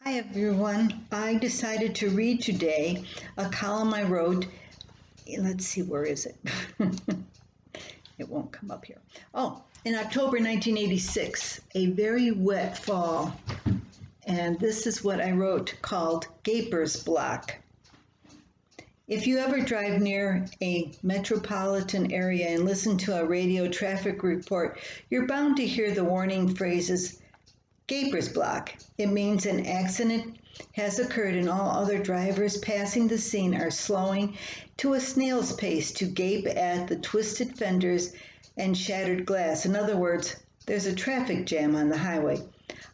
Hi everyone. I decided to read today a column I wrote. Let's see, where is it? It won't come up here. Oh, in October 1986, a very wet fall. And this is what I wrote called Gaper's Block. If you ever drive near a metropolitan area and listen to a radio traffic report, you're bound to hear the warning phrases Gaper's Block. It means an accident has occurred and all other drivers passing the scene are slowing to a snail's pace to gape at the twisted fenders and shattered glass. In other words, there's a traffic jam on the highway.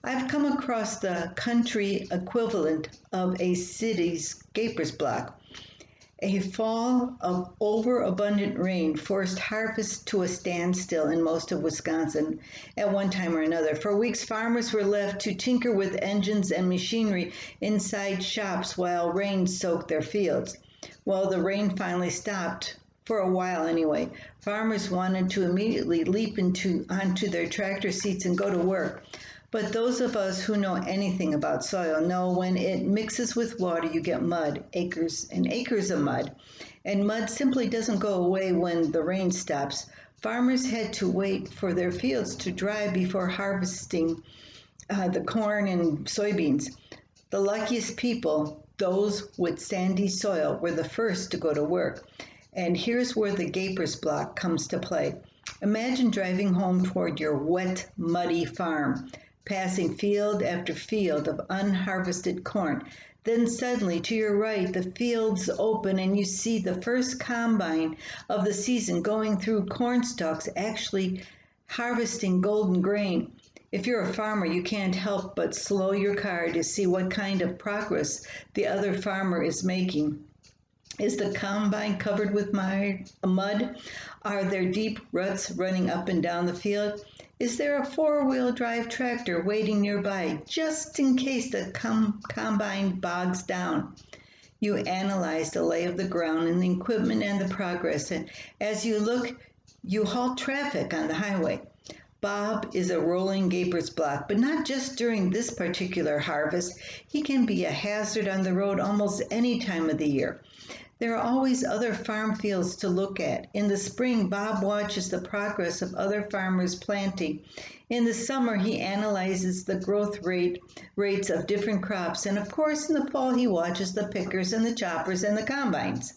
I've come across the country equivalent of a city's Gaper's Block. A fall of overabundant rain forced harvest to a standstill in most of Wisconsin at one time or another. For weeks, farmers were left to tinker with engines and machinery inside shops while rain soaked their fields. Well, the rain finally stopped, for a while anyway. Farmers wanted to immediately leap onto their tractor seats and go to work. But those of us who know anything about soil know when it mixes with water, you get mud, acres and acres of mud. And mud simply doesn't go away when the rain stops. Farmers had to wait for their fields to dry before harvesting the corn and soybeans. The luckiest people, those with sandy soil, were the first to go to work. And here's where the Gaper's Block comes to play. Imagine driving home toward your wet, muddy farm, passing field after field of unharvested corn. Then suddenly, to your right, the fields open and you see the first combine of the season going through corn stalks, actually harvesting golden grain. If you're a farmer, you can't help but slow your car to see what kind of progress the other farmer is making. Is the combine covered with mud? Are there deep ruts running up and down the field? Is there a four-wheel drive tractor waiting nearby just in case the combine bogs down? You analyze the lay of the ground and the equipment and the progress, and as you look, you halt traffic on the highway. Bob is a rolling Gaper's Block, but not just during this particular harvest. He can be a hazard on the road almost any time of the year. There are always other farm fields to look at. In the spring, Bob watches the progress of other farmers planting. In the summer, he analyzes the growth rates of different crops. And of course, in the fall, he watches the pickers and the choppers and the combines.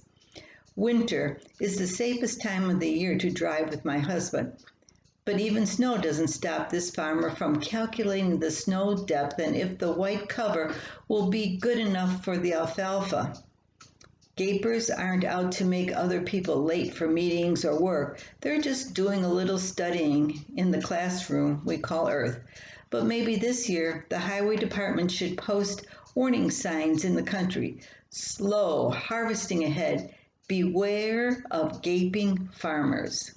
Winter is the safest time of the year to drive with my husband. But even snow doesn't stop this farmer from calculating the snow depth and if the white cover will be good enough for the alfalfa. Gapers aren't out to make other people late for meetings or work. They're just doing a little studying in the classroom we call Earth. But maybe this year, the highway department should post warning signs in the country. Slow harvesting ahead. Beware of gaping farmers.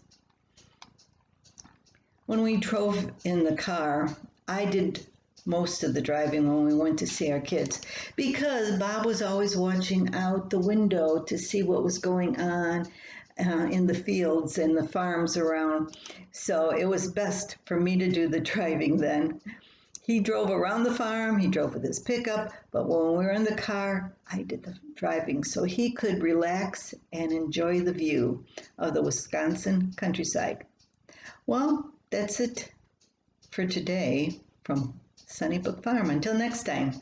When we drove in the car, I did most of the driving when we went to see our kids because Bob was always watching out the window to see what was going on in the fields and the farms around. So it was best for me to do the driving then. He drove around the farm, he drove with his pickup, but when we were in the car, I did the driving so he could relax and enjoy the view of the Wisconsin countryside. Well, that's it for today from Sunnybrook Farm. Until next time.